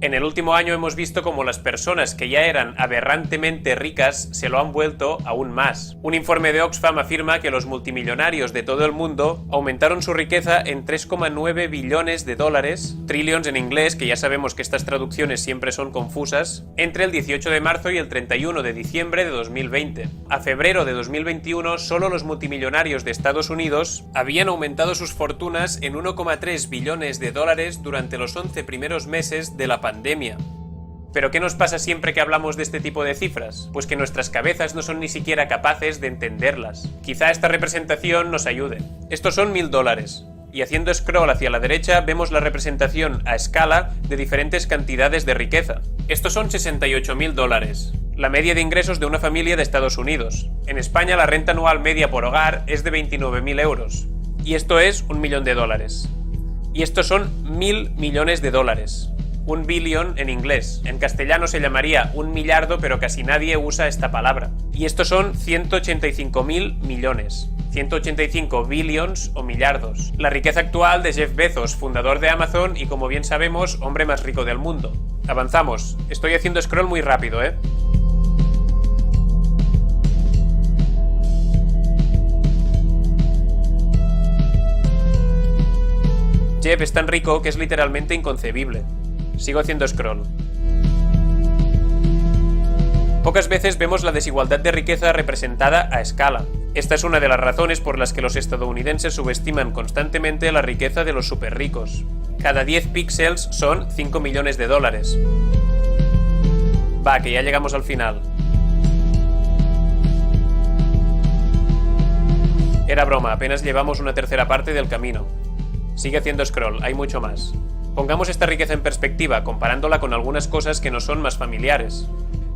En el último año hemos visto cómo las personas que ya eran aberrantemente ricas se lo han vuelto aún más. Un informe de Oxfam afirma que los multimillonarios de todo el mundo aumentaron su riqueza en 3,9 billones de dólares, trillions en inglés, que ya sabemos que estas traducciones siempre son confusas, entre el 18 de marzo y el 31 de diciembre de 2020. A febrero de 2021, solo los multimillonarios de Estados Unidos habían aumentado sus fortunas en 1,3 billones de dólares durante los 11 primeros meses de la pandemia. ¿Pero qué nos pasa siempre que hablamos de este tipo de cifras? Pues que nuestras cabezas no son ni siquiera capaces de entenderlas. Quizá esta representación nos ayude. Estos son $1000. Y haciendo scroll hacia la derecha vemos la representación a escala de diferentes cantidades de riqueza. Estos son $68.000. La media de ingresos de una familia de Estados Unidos. En España la renta anual media por hogar es de 29.000 euros. Y esto es $1 millón. Y estos son 1.000 millones de dólares. Un billion en inglés. En castellano se llamaría un millardo, pero casi nadie usa esta palabra. Y estos son 185.000 millones. 185 billions o millardos. La riqueza actual de Jeff Bezos, fundador de Amazon y, como bien sabemos, hombre más rico del mundo. Avanzamos. Estoy haciendo scroll muy rápido, ¿eh? Jeff es tan rico que es literalmente inconcebible. Sigo haciendo scroll. Pocas veces vemos la desigualdad de riqueza representada a escala. Esta es una de las razones por las que los estadounidenses subestiman constantemente la riqueza de los superricos. Cada 10 píxeles son 5 millones de dólares. Va, que ya llegamos al final. Era broma, apenas llevamos una tercera parte del camino. Sigue haciendo scroll, hay mucho más. Pongamos esta riqueza en perspectiva, comparándola con algunas cosas que nos son más familiares.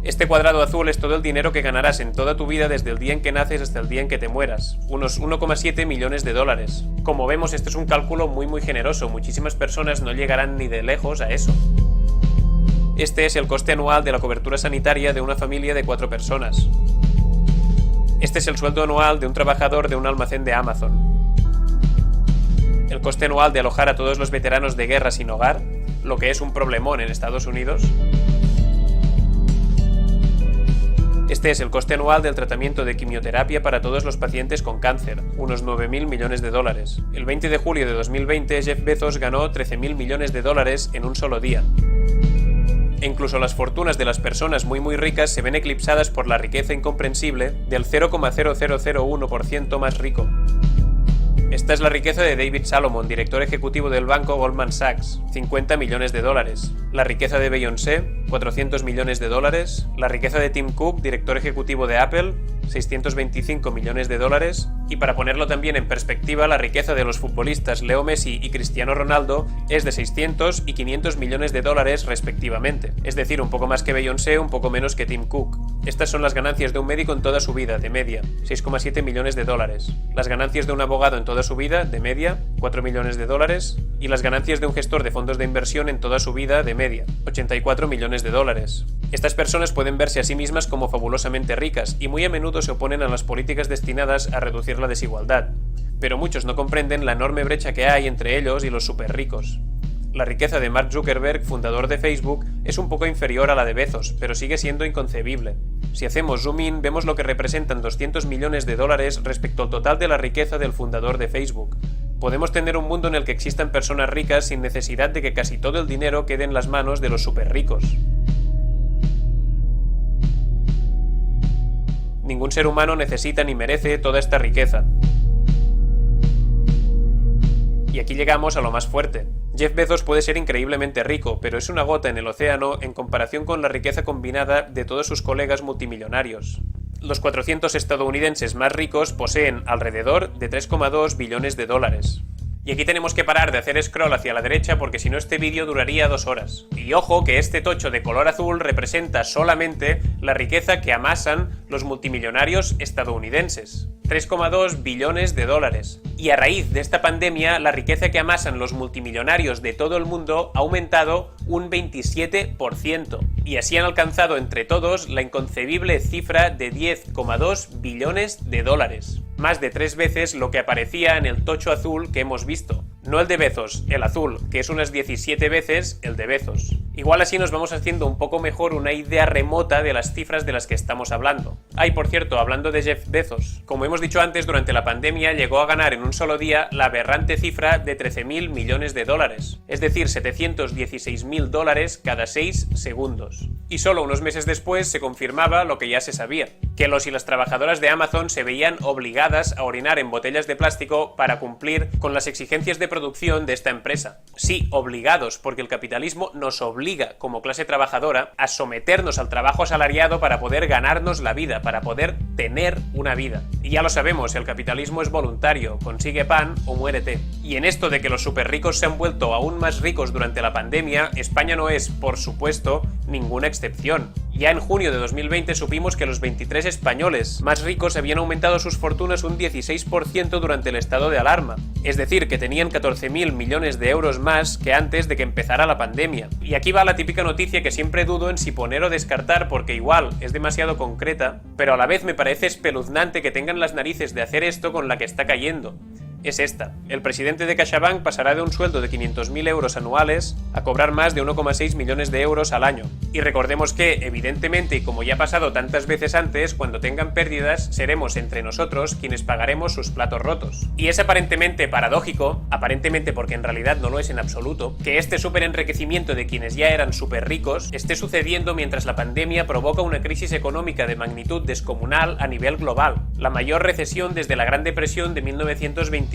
Este cuadrado azul es todo el dinero que ganarás en toda tu vida desde el día en que naces hasta el día en que te mueras, unos 1,7 millones de dólares. Como vemos, este es un cálculo muy generoso, muchísimas personas no llegarán ni de lejos a eso. Este es el coste anual de la cobertura sanitaria de una familia de 4 personas. Este es el sueldo anual de un trabajador de un almacén de Amazon. El coste anual de alojar a todos los veteranos de guerra sin hogar, lo que es un problemón en Estados Unidos. Este es el coste anual del tratamiento de quimioterapia para todos los pacientes con cáncer, unos 9.000 millones de dólares. El 20 de julio de 2020, Jeff Bezos ganó 13.000 millones de dólares en un solo día. E incluso las fortunas de las personas muy ricas se ven eclipsadas por la riqueza incomprensible del 0,0001% más rico. Esta es la riqueza de David Salomon, director ejecutivo del banco Goldman Sachs, 50 millones de dólares. La riqueza de Beyoncé, 400 millones de dólares. La riqueza de Tim Cook, director ejecutivo de Apple, 625 millones de dólares. Y para ponerlo también en perspectiva, la riqueza de los futbolistas Leo Messi y Cristiano Ronaldo es de 600 y 500 millones de dólares respectivamente. Es decir, un poco más que Beyoncé, un poco menos que Tim Cook. Estas son las ganancias de un médico en toda su vida, de media, 6,7 millones de dólares. Las ganancias de un abogado en toda su vida, de media, 4 millones de dólares. Y las ganancias de un gestor de fondos de inversión en toda su vida, de media, 84 millones de dólares. Estas personas pueden verse a sí mismas como fabulosamente ricas y muy a menudo se oponen a las políticas destinadas a reducir la desigualdad. Pero muchos no comprenden la enorme brecha que hay entre ellos y los superricos. La riqueza de Mark Zuckerberg, fundador de Facebook, es un poco inferior a la de Bezos, pero sigue siendo inconcebible. Si hacemos zoom in, vemos lo que representan 200 millones de dólares respecto al total de la riqueza del fundador de Facebook. Podemos tener un mundo en el que existan personas ricas sin necesidad de que casi todo el dinero quede en las manos de los superricos. Ningún ser humano necesita ni merece toda esta riqueza. Y aquí llegamos a lo más fuerte. Jeff Bezos puede ser increíblemente rico, pero es una gota en el océano en comparación con la riqueza combinada de todos sus colegas multimillonarios. Los 400 estadounidenses más ricos poseen alrededor de 3,2 billones de dólares. Y aquí tenemos que parar de hacer scroll hacia la derecha porque si no este vídeo duraría 2 horas. Y ojo que este tocho de color azul representa solamente la riqueza que amasan los multimillonarios estadounidenses. 3,2 billones de dólares. Y a raíz de esta pandemia, la riqueza que amasan los multimillonarios de todo el mundo ha aumentado un 27%. Y así han alcanzado entre todos la inconcebible cifra de 10,2 billones de dólares. Más de 3 veces lo que aparecía en el tocho azul que hemos visto. no el de Bezos, el azul, que es unas 17 veces el de Bezos. Igual así nos vamos haciendo un poco mejor una idea remota de las cifras de las que estamos hablando. Y por cierto, hablando de Jeff Bezos, como hemos dicho antes, durante la pandemia llegó a ganar en un solo día la aberrante cifra de 13.000 millones de dólares, es decir, 716.000 dólares cada 6 segundos. Y solo unos meses después se confirmaba lo que ya se sabía, que los y las trabajadoras de Amazon se veían obligadas a orinar en botellas de plástico para cumplir con las exigencias de producción de esta empresa. Sí, obligados, porque el capitalismo nos obliga como clase trabajadora a someternos al trabajo asalariado para poder ganarnos la vida, para poder tener una vida. Y ya lo sabemos, el capitalismo es voluntario, consigue pan o muérete. Y en esto de que los superricos se han vuelto aún más ricos durante la pandemia, España no es, por supuesto, ninguna excepción. Ya en junio de 2020 supimos que los 23 españoles más ricos habían aumentado sus fortunas un 16% durante el estado de alarma. Es decir, que tenían 14.000 millones de euros más que antes de que empezara la pandemia. Y aquí va la típica noticia que siempre dudo en si poner o descartar porque igual es demasiado concreta, pero a la vez me parece espeluznante que tengan las narices de hacer esto con la que está cayendo. Es esta. El presidente de CaixaBank pasará de un sueldo de 500.000 euros anuales a cobrar más de 1,6 millones de euros al año. Y recordemos que, evidentemente, y como ya ha pasado tantas veces antes, cuando tengan pérdidas, seremos entre nosotros quienes pagaremos sus platos rotos. Y es aparentemente paradójico, aparentemente porque en realidad no lo es en absoluto, que este súper enriquecimiento de quienes ya eran súper ricos esté sucediendo mientras la pandemia provoca una crisis económica de magnitud descomunal a nivel global, la mayor recesión desde la Gran Depresión de 1929.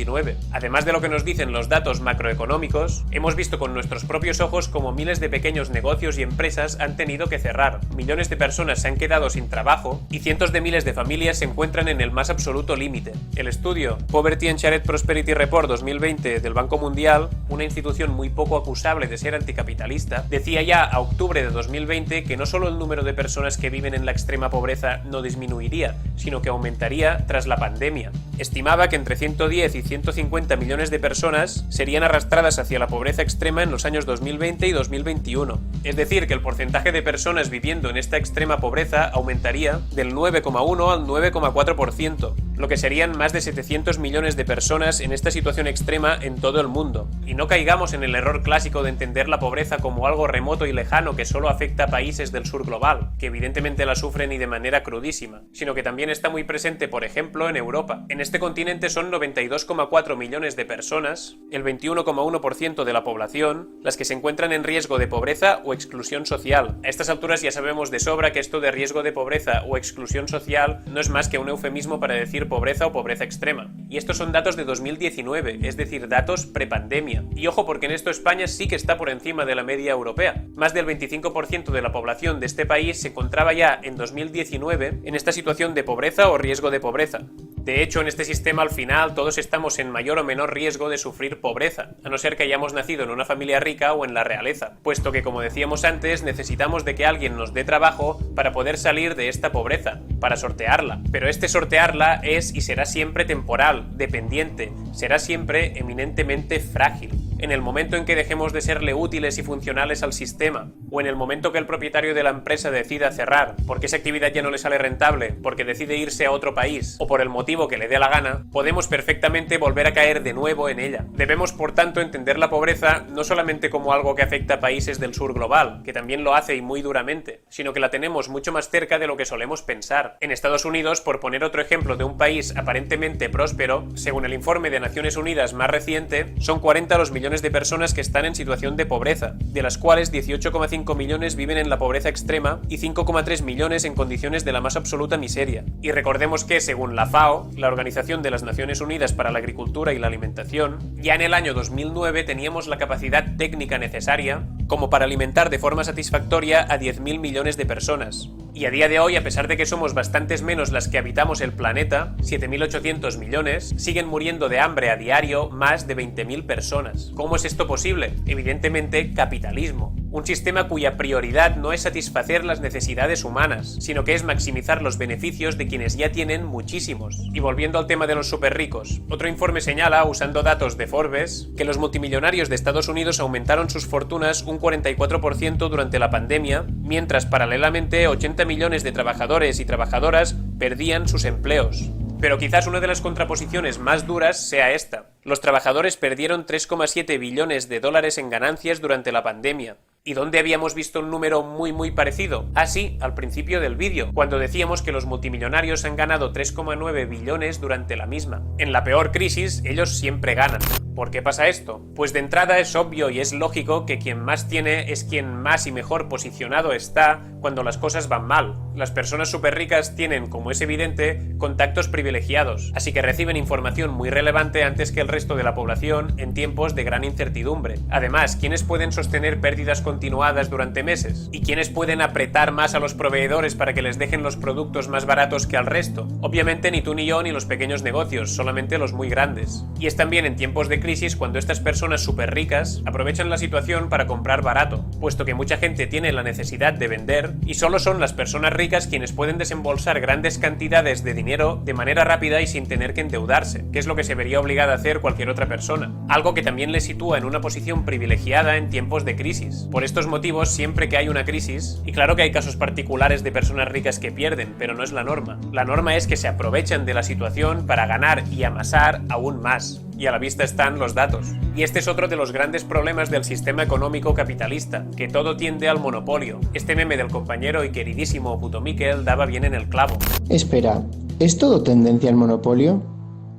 Además de lo que nos dicen los datos macroeconómicos, hemos visto con nuestros propios ojos cómo miles de pequeños negocios y empresas han tenido que cerrar, millones de personas se han quedado sin trabajo y cientos de miles de familias se encuentran en el más absoluto límite. El estudio Poverty and Shared Prosperity Report 2020 del Banco Mundial, una institución muy poco acusable de ser anticapitalista, decía ya a octubre de 2020 que no solo el número de personas que viven en la extrema pobreza no disminuiría, sino que aumentaría tras la pandemia. Estimaba que entre 110 y 150 millones de personas serían arrastradas hacia la pobreza extrema en los años 2020 y 2021. Es decir, que el porcentaje de personas viviendo en esta extrema pobreza aumentaría del 9,1 al 9,4%, lo que serían más de 700 millones de personas en esta situación extrema en todo el mundo. Y no caigamos en el error clásico de entender la pobreza como algo remoto y lejano que solo afecta a países del sur global, que evidentemente la sufren y de manera crudísima, sino que también está muy presente, por ejemplo, en Europa. En este continente son 92,4 millones de personas, el 21,1% de la población, las que se encuentran en riesgo de pobreza o exclusión social. A estas alturas ya sabemos de sobra que esto de riesgo de pobreza o exclusión social no es más que un eufemismo para decir pobreza o pobreza extrema. Y estos son datos de 2019, es decir, datos prepandemia. Y ojo, porque en esto España sí que está por encima de la media europea. Más del 25% de la población de este país se encontraba ya en 2019 en esta situación de pobreza o riesgo de pobreza. De hecho, en este sistema al final todos estamos en mayor o menor riesgo de sufrir pobreza, a no ser que hayamos nacido en una familia rica o en la realeza, puesto que, como decíamos antes, necesitamos de que alguien nos dé trabajo para poder salir de esta pobreza, para sortearla. Pero este sortearla es y será siempre temporal, dependiente, será siempre eminentemente frágil. En el momento en que dejemos de serle útiles y funcionales al sistema, o en el momento que el propietario de la empresa decida cerrar, porque esa actividad ya no le sale rentable, porque decide irse a otro país, o por el motivo que le dé la gana, podemos perfectamente volver a caer de nuevo en ella. Debemos, por tanto, entender la pobreza no solamente como algo que afecta a países del sur global, que también lo hace y muy duramente, sino que la tenemos mucho más cerca de lo que solemos pensar. En Estados Unidos, por poner otro ejemplo de un país aparentemente próspero, según el informe de Naciones Unidas más reciente, son 40 los millones de personas que están en situación de pobreza, de las cuales 18,5 millones viven en la pobreza extrema y 5,3 millones en condiciones de la más absoluta miseria. Y recordemos que, según la FAO, la Organización de las Naciones Unidas para la Agricultura y la Alimentación, ya en el año 2009 teníamos la capacidad técnica necesaria como para alimentar de forma satisfactoria a 10.000 millones de personas. Y a día de hoy, a pesar de que somos bastantes menos las que habitamos el planeta, 7.800 millones, siguen muriendo de hambre a diario más de 20.000 personas. ¿Cómo es esto posible? Evidentemente, capitalismo. Un sistema cuya prioridad no es satisfacer las necesidades humanas, sino que es maximizar los beneficios de quienes ya tienen muchísimos. Y volviendo al tema de los superricos, otro informe señala, usando datos de Forbes, que los multimillonarios de Estados Unidos aumentaron sus fortunas un 44% durante la pandemia, mientras paralelamente 80 millones de trabajadores y trabajadoras perdían sus empleos. Pero quizás una de las contraposiciones más duras sea esta. Los trabajadores perdieron 3,7 billones de dólares en ganancias durante la pandemia. ¿Y dónde habíamos visto un número muy parecido? Ah, sí, al principio del vídeo, cuando decíamos que los multimillonarios han ganado 3,9 billones durante la misma. En la peor crisis, ellos siempre ganan. ¿Por qué pasa esto? Pues de entrada es obvio y es lógico que quien más tiene es quien más y mejor posicionado está cuando las cosas van mal. Las personas súper ricas tienen, como es evidente, contactos privilegiados, así que reciben información muy relevante antes que el resto de la población en tiempos de gran incertidumbre. Además, ¿quiénes pueden sostener pérdidas continuadas durante meses? ¿Y quiénes pueden apretar más a los proveedores para que les dejen los productos más baratos que al resto? Obviamente ni tú ni yo ni los pequeños negocios, solamente los muy grandes. Y es también en tiempos de crisis cuando estas personas súper ricas aprovechan la situación para comprar barato, puesto que mucha gente tiene la necesidad de vender y solo son las personas ricas quienes pueden desembolsar grandes cantidades de dinero de manera rápida y sin tener que endeudarse, que es lo que se vería obligada a hacer cualquier otra persona, algo que también les sitúa en una posición privilegiada en tiempos de crisis. Por estos motivos, siempre que hay una crisis, y claro que hay casos particulares de personas ricas que pierden, pero no es la norma. La norma es que se aprovechan de la situación para ganar y amasar aún más. Y a la vista están los datos. Y este es otro de los grandes problemas del sistema económico capitalista, que todo tiende al monopolio. Este meme del compañero y queridísimo Puto Miquel daba bien en el clavo. Espera, ¿es todo tendencia al monopolio?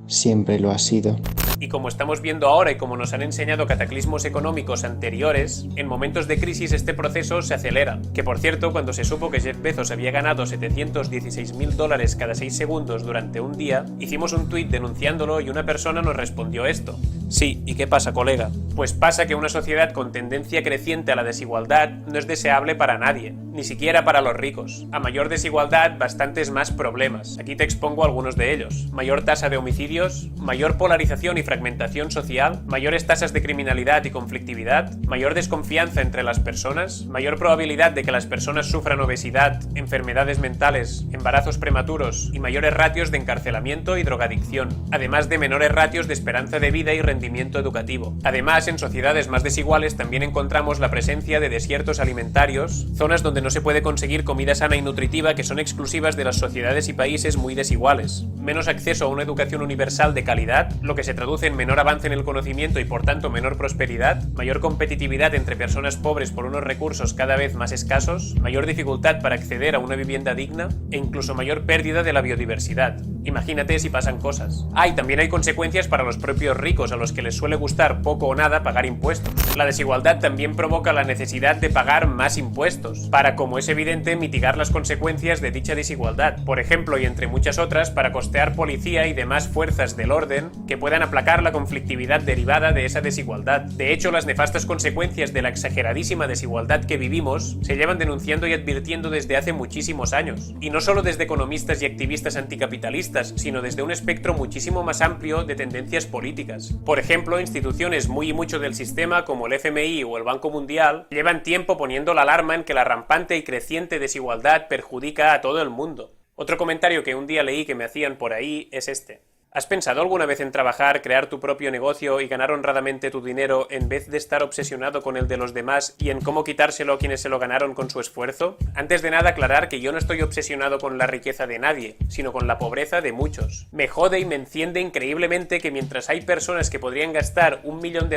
Siempre lo ha sido. Y como estamos viendo ahora y como nos han enseñado cataclismos económicos anteriores, en momentos de crisis este proceso se acelera. Que por cierto, cuando se supo que Jeff Bezos había ganado $716.000 cada 6 segundos durante un día, hicimos un tuit denunciándolo y una persona nos respondió esto. Sí, ¿y qué pasa, colega? Pues pasa que una sociedad con tendencia creciente a la desigualdad no es deseable para nadie, ni siquiera para los ricos. A mayor desigualdad, bastantes más problemas. Aquí te expongo algunos de ellos. Mayor tasa de homicidios, mayor polarización y fragmentación social, mayores tasas de criminalidad y conflictividad, mayor desconfianza entre las personas, mayor probabilidad de que las personas sufran obesidad, enfermedades mentales, embarazos prematuros y mayores ratios de encarcelamiento y drogadicción, además de menores ratios de esperanza de vida y rendimiento educativo. Además, en sociedades más desiguales también encontramos la presencia de desiertos alimentarios, zonas donde no se puede conseguir comida sana y nutritiva que son exclusivas de las sociedades y países muy desiguales, menos acceso a una educación universal de calidad, lo que se traduce en menor avance en el conocimiento y por tanto menor prosperidad, mayor competitividad entre personas pobres por unos recursos cada vez más escasos, mayor dificultad para acceder a una vivienda digna e incluso mayor pérdida de la biodiversidad. Imagínate si pasan cosas. Y también hay consecuencias para los propios ricos, a los que les suele gustar poco o nada pagar impuestos. La desigualdad también provoca la necesidad de pagar más impuestos, para, como es evidente, mitigar las consecuencias de dicha desigualdad. Por ejemplo, y entre muchas otras, para costear policía y demás fuerzas del orden que puedan aplacar la conflictividad derivada de esa desigualdad. De hecho, las nefastas consecuencias de la exageradísima desigualdad que vivimos se llevan denunciando y advirtiendo desde hace muchísimos años. Y no solo desde economistas y activistas anticapitalistas, sino desde un espectro muchísimo más amplio de tendencias políticas. Por ejemplo, instituciones muy y mucho del sistema, como el FMI o el Banco Mundial, llevan tiempo poniendo la alarma en que la rampante y creciente desigualdad perjudica a todo el mundo. Otro comentario que un día leí que me hacían por ahí es este. ¿Has pensado alguna vez en trabajar, crear tu propio negocio y ganar honradamente tu dinero en vez de estar obsesionado con el de los demás y en cómo quitárselo a quienes se lo ganaron con su esfuerzo? Antes de nada, aclarar que yo no estoy obsesionado con la riqueza de nadie, sino con la pobreza de muchos. Me jode y me enciende increíblemente que mientras hay personas que podrían gastar $1 millón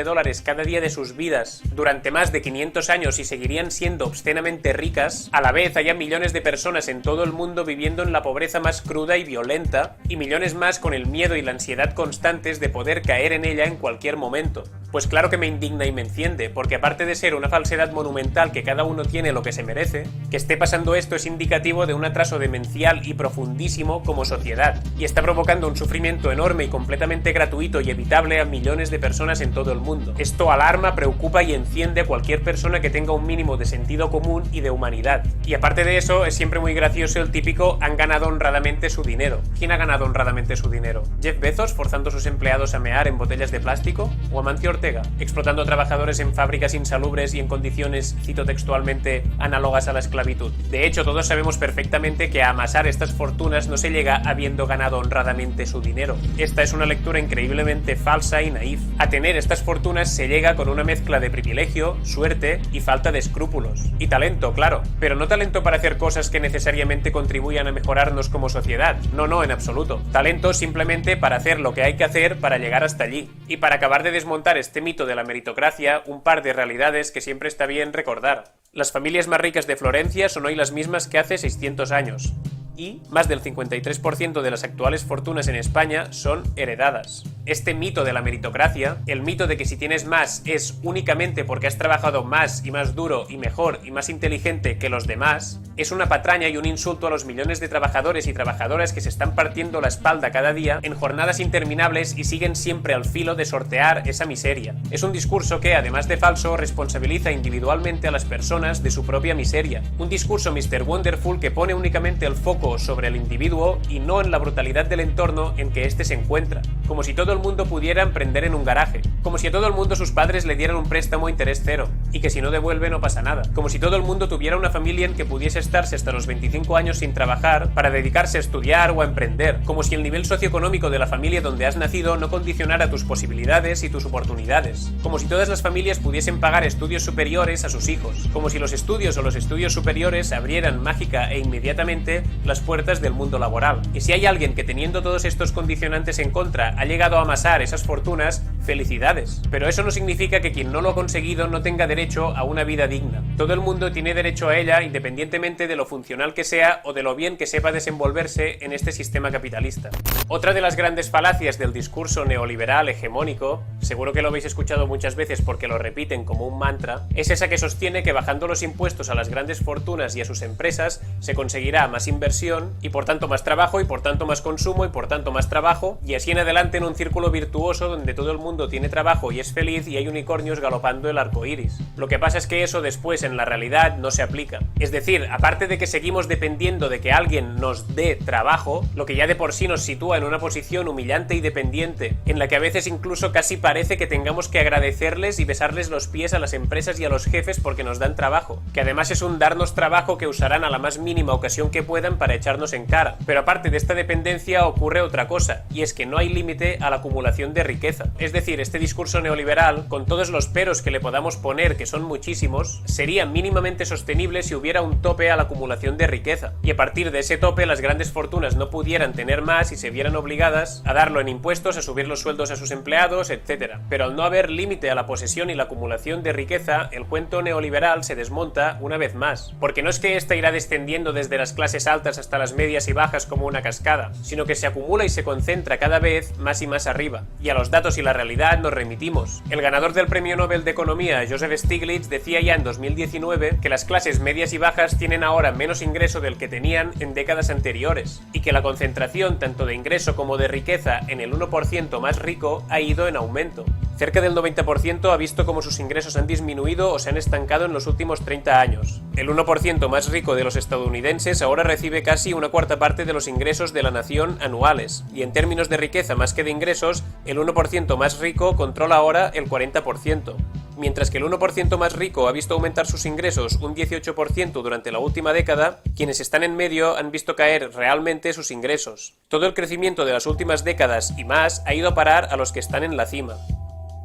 cada día de sus vidas durante más de 500 años y seguirían siendo obscenamente ricas, a la vez haya millones de personas en todo el mundo viviendo en la pobreza más cruda y violenta, y millones más con el miedo y la ansiedad constantes de poder caer en ella en cualquier momento. Pues claro que me indigna y me enciende, porque aparte de ser una falsedad monumental que cada uno tiene lo que se merece, que esté pasando esto es indicativo de un atraso demencial y profundísimo como sociedad, y está provocando un sufrimiento enorme y completamente gratuito y evitable a millones de personas en todo el mundo. Esto alarma, preocupa y enciende a cualquier persona que tenga un mínimo de sentido común y de humanidad. Y aparte de eso, es siempre muy gracioso el típico "han ganado honradamente su dinero". ¿Quién ha ganado honradamente su dinero? ¿Jeff Bezos forzando a sus empleados a mear en botellas de plástico? ¿O Amancio Ortega Ortega, explotando trabajadores en fábricas insalubres y en condiciones, cito textualmente, análogas a la esclavitud. De hecho, todos sabemos perfectamente que a amasar estas fortunas no se llega habiendo ganado honradamente su dinero. Esta es una lectura increíblemente falsa y naif. A tener estas fortunas se llega con una mezcla de privilegio, suerte y falta de escrúpulos. Y talento, claro, pero no talento para hacer cosas que necesariamente contribuyan a mejorarnos como sociedad. No, en absoluto. Talento simplemente para hacer lo que hay que hacer para llegar hasta allí. Y para acabar de desmontar este mito de la meritocracia, un par de realidades que siempre está bien recordar. Las familias más ricas de Florencia son hoy las mismas que hace 600 años. Y más del 53% de las actuales fortunas en España son heredadas. Este mito de la meritocracia, el mito de que si tienes más es únicamente porque has trabajado más y más duro y mejor y más inteligente que los demás, es una patraña y un insulto a los millones de trabajadores y trabajadoras que se están partiendo la espalda cada día en jornadas interminables y siguen siempre al filo de sortear esa miseria. Es un discurso que, además de falso, responsabiliza individualmente a las personas de su propia miseria. Un discurso Mr. Wonderful que pone únicamente el foco sobre el individuo y no en la brutalidad del entorno en que éste se encuentra, como si todo el mundo pudiera emprender en un garaje, como si a todo el mundo sus padres le dieran un préstamo a interés cero, y que si no devuelve no pasa nada, como si todo el mundo tuviera una familia en que pudiese estarse hasta los 25 años sin trabajar para dedicarse a estudiar o a emprender, como si el nivel socioeconómico de la familia donde has nacido no condicionara tus posibilidades y tus oportunidades, como si todas las familias pudiesen pagar estudios superiores a sus hijos, como si los estudios o los estudios superiores abrieran mágica e inmediatamente las puertas del mundo laboral. Y si hay alguien que teniendo todos estos condicionantes en contra ha llegado a amasar esas fortunas, felicidades. Pero eso no significa que quien no lo ha conseguido no tenga derecho a una vida digna. Todo el mundo tiene derecho a ella independientemente de lo funcional que sea o de lo bien que sepa desenvolverse en este sistema capitalista. Otra de las grandes falacias del discurso neoliberal hegemónico, seguro que lo habéis escuchado muchas veces porque lo repiten como un mantra, es esa que sostiene que bajando los impuestos a las grandes fortunas y a sus empresas se conseguirá más inversión y por tanto más trabajo y por tanto más consumo y por tanto más trabajo y así en adelante en un círculo virtuoso donde todo el mundo tiene trabajo y es feliz y hay unicornios galopando el arco iris. Lo que pasa es que eso después en la realidad no se aplica. Es decir, aparte de que seguimos dependiendo de que alguien nos dé trabajo, lo que ya de por sí nos sitúa en una posición humillante y dependiente, en la que a veces incluso casi parece que tengamos que agradecerles y besarles los pies a las empresas y a los jefes porque nos dan trabajo, que además es un darnos trabajo que usarán a la más mínima ocasión que puedan para echarnos en cara. Pero aparte de esta dependencia ocurre otra cosa, y es que no hay límite a la acumulación de riqueza. Es decir, este discurso neoliberal, con todos los peros que le podamos poner, que son muchísimos, sería mínimamente sostenible si hubiera un tope a la acumulación de riqueza, y a partir de ese tope las grandes fortunas no pudieran tener más y se vieran obligadas a darlo en impuestos, a subir los sueldos a sus empleados, etc. Pero al no haber límite a la posesión y la acumulación de riqueza, el cuento neoliberal se desmonta una vez más, porque no es que ésta irá descendiendo desde las clases altas hasta las medias y bajas como una cascada, sino que se acumula y se concentra cada vez más y más arriba. Y a los datos y la realidad nos remitimos. El ganador del Premio Nobel de Economía, Joseph Stiglitz, decía ya en 2019 que las clases medias y bajas tienen ahora menos ingreso del que tenían en décadas anteriores, y que la concentración tanto de ingreso como de riqueza en el 1% más rico ha ido en aumento. Cerca del 90% ha visto cómo sus ingresos han disminuido o se han estancado en los últimos 30 años. El 1% más rico de los estadounidenses ahora recibe casi una cuarta parte de los ingresos de la nación anuales, y en términos de riqueza más que de ingresos, el 1% más rico controla ahora el 40%. Mientras que el 1% más rico ha visto aumentar sus ingresos un 18% durante la última década, quienes están en medio han visto caer realmente sus ingresos. Todo el crecimiento de las últimas décadas y más ha ido a parar a los que están en la cima.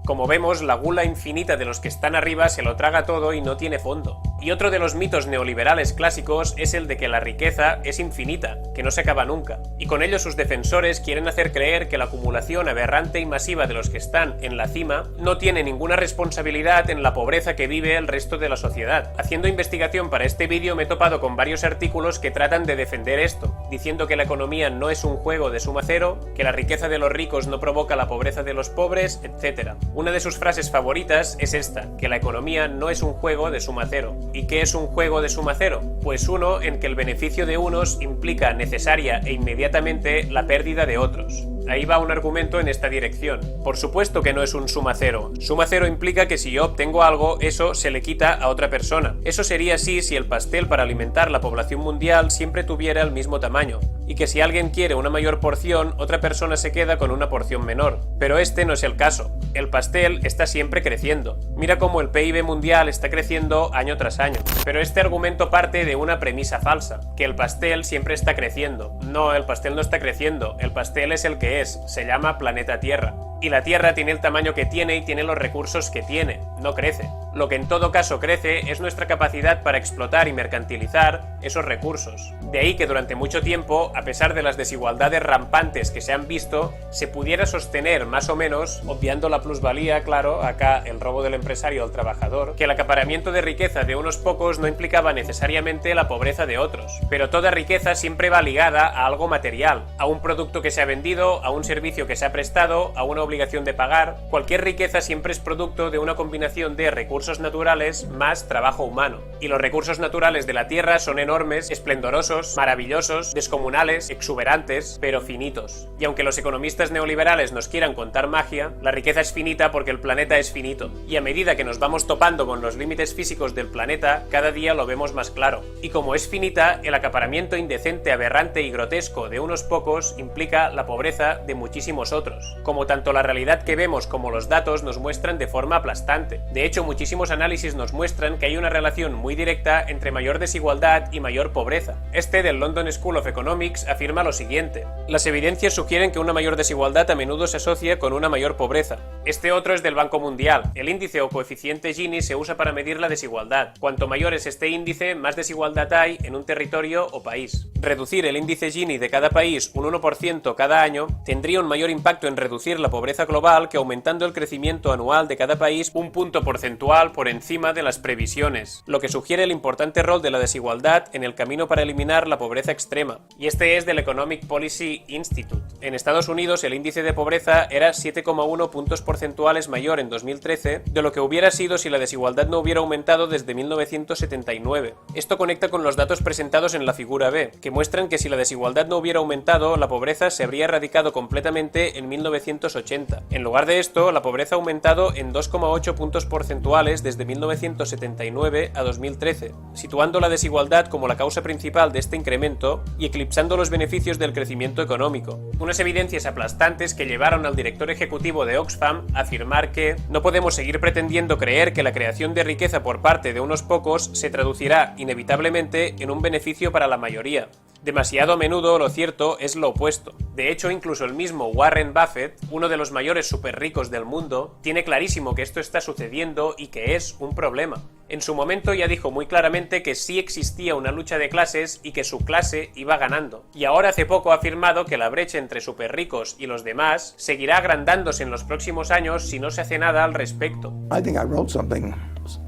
Como vemos, la gula infinita de los que están arriba se lo traga todo y no tiene fondo. Y otro de los mitos neoliberales clásicos es el de que la riqueza es infinita, que no se acaba nunca. Y con ello sus defensores quieren hacer creer que la acumulación aberrante y masiva de los que están en la cima no tiene ninguna responsabilidad en la pobreza que vive el resto de la sociedad. Haciendo investigación para este vídeo me he topado con varios artículos que tratan de defender esto, diciendo que la economía no es un juego de suma cero, que la riqueza de los ricos no provoca la pobreza de los pobres, etc. Una de sus frases favoritas es esta, que la economía no es un juego de suma cero. ¿Y qué es un juego de suma cero? Pues uno en que el beneficio de unos implica necesaria e inmediatamente la pérdida de otros. Ahí va un argumento en esta dirección. Por supuesto que no es un suma cero. Suma cero implica que si yo obtengo algo, eso se le quita a otra persona. Eso sería así si el pastel para alimentar la población mundial siempre tuviera el mismo tamaño. y que si alguien quiere una mayor porción, otra persona se queda con una porción menor. Pero este no es el caso. El pastel está siempre creciendo. Mira cómo el PIB mundial está creciendo año tras año. Pero este argumento parte de una premisa falsa, que el pastel siempre está creciendo. No, el pastel no está creciendo, el pastel es el que es, se llama planeta Tierra. Y la Tierra tiene el tamaño que tiene y tiene los recursos que tiene, no crece. Lo que en todo caso crece es nuestra capacidad para explotar y mercantilizar esos recursos. De ahí que durante mucho tiempo, a pesar de las desigualdades rampantes que se han visto, se pudiera sostener más o menos, obviando la plusvalía, claro, acá el robo del empresario al trabajador, que el acaparamiento de riqueza de unos pocos no implicaba necesariamente la pobreza de otros. Pero toda riqueza siempre va ligada a algo material, a un producto que se ha vendido, a un servicio que se ha prestado, a una obligación de pagar. Cualquier riqueza siempre es producto de una combinación de recursos naturales más trabajo humano. Y los recursos naturales de la Tierra son enormes, esplendorosos, maravillosos, descomunales, exuberantes, pero finitos. Y aunque los economistas neoliberales nos quieran contar magia, la riqueza es finita porque el planeta es finito. Y a medida que nos vamos topando con los límites físicos del planeta, cada día lo vemos más claro. Y como es finita, el acaparamiento indecente, aberrante y grotesco de unos pocos implica la pobreza de muchísimos otros. Como tanto la realidad que vemos como los datos nos muestran de forma aplastante. De hecho, muchísimos análisis nos muestran que hay una relación muy directa entre mayor desigualdad y mayor pobreza. Este del London School of Economics afirma lo siguiente: las evidencias sugieren que una mayor desigualdad a menudo se asocia con una mayor pobreza. Este otro es del Banco Mundial. El índice o coeficiente Gini se usa para medir la desigualdad. Cuanto mayor es este índice, más desigualdad hay en un territorio o país. Reducir el índice Gini de cada país un 1% cada año tendría un mayor impacto en reducir la pobreza global que aumentando el crecimiento anual de cada país un punto porcentual por encima de las previsiones, lo que sugiere el importante rol de la desigualdad en el camino para eliminar la pobreza extrema. Y este es del Economic Policy Institute. En Estados Unidos el índice de pobreza era 7,1 puntos porcentuales mayor en 2013 de lo que hubiera sido si la desigualdad no hubiera aumentado desde 1979. Esto conecta con los datos presentados en la figura B, que muestran que si la desigualdad no hubiera aumentado, la pobreza se habría erradicado completamente en 1980. En lugar de esto, la pobreza ha aumentado en 2,8 puntos porcentuales desde 1979 a 2013, situando la desigualdad como la causa principal de este incremento y eclipsando los beneficios del crecimiento económico. Unas evidencias aplastantes que llevaron al director ejecutivo de Oxfam a afirmar que no podemos seguir pretendiendo creer que la creación de riqueza por parte de unos pocos se traducirá inevitablemente en un beneficio para la mayoría. Demasiado a menudo lo cierto es lo opuesto. De hecho, incluso el mismo Warren Buffett, uno de los mayores superricos del mundo, tiene clarísimo que esto está sucediendo y que es un problema. En su momento ya dijo muy claramente que sí existía una lucha de clases y que su clase iba ganando. Y ahora hace poco ha afirmado que la brecha entre superricos y los demás seguirá agrandándose en los próximos años si no se hace nada al respecto. I think I wrote something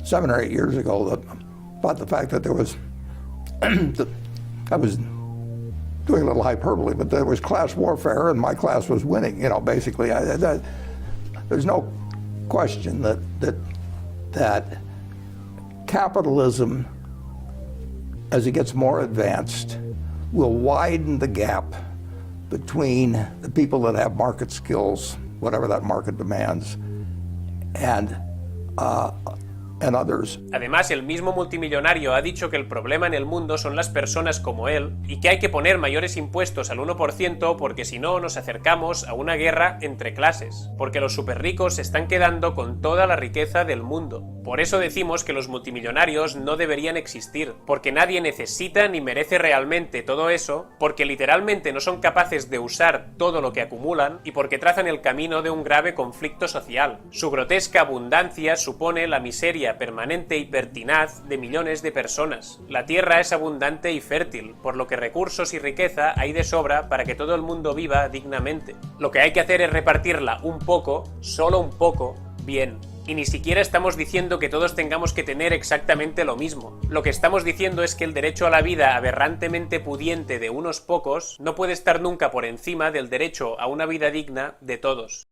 7 or 8 years ago about the fact that there was I was doing a little hyperbole, but there was class warfare and my class was winning, basically. There's no question that capitalism, as it gets more advanced, will widen the gap between the people that have market skills, whatever that market demands, and others. Además, el mismo multimillonario ha dicho que el problema en el mundo son las personas como él y que hay que poner mayores impuestos al 1% porque si no nos acercamos a una guerra entre clases, porque los superricos se están quedando con toda la riqueza del mundo. Por eso decimos que los multimillonarios no deberían existir, porque nadie necesita ni merece realmente todo eso, porque literalmente no son capaces de usar todo lo que acumulan y porque trazan el camino de un grave conflicto social. Su grotesca abundancia supone la miseria permanente y pertinaz de millones de personas. La tierra es abundante y fértil, por lo que recursos y riqueza hay de sobra para que todo el mundo viva dignamente. Lo que hay que hacer es repartirla un poco, solo un poco, bien. Y ni siquiera estamos diciendo que todos tengamos que tener exactamente lo mismo. Lo que estamos diciendo es que el derecho a la vida aberrantemente pudiente de unos pocos no puede estar nunca por encima del derecho a una vida digna de todos.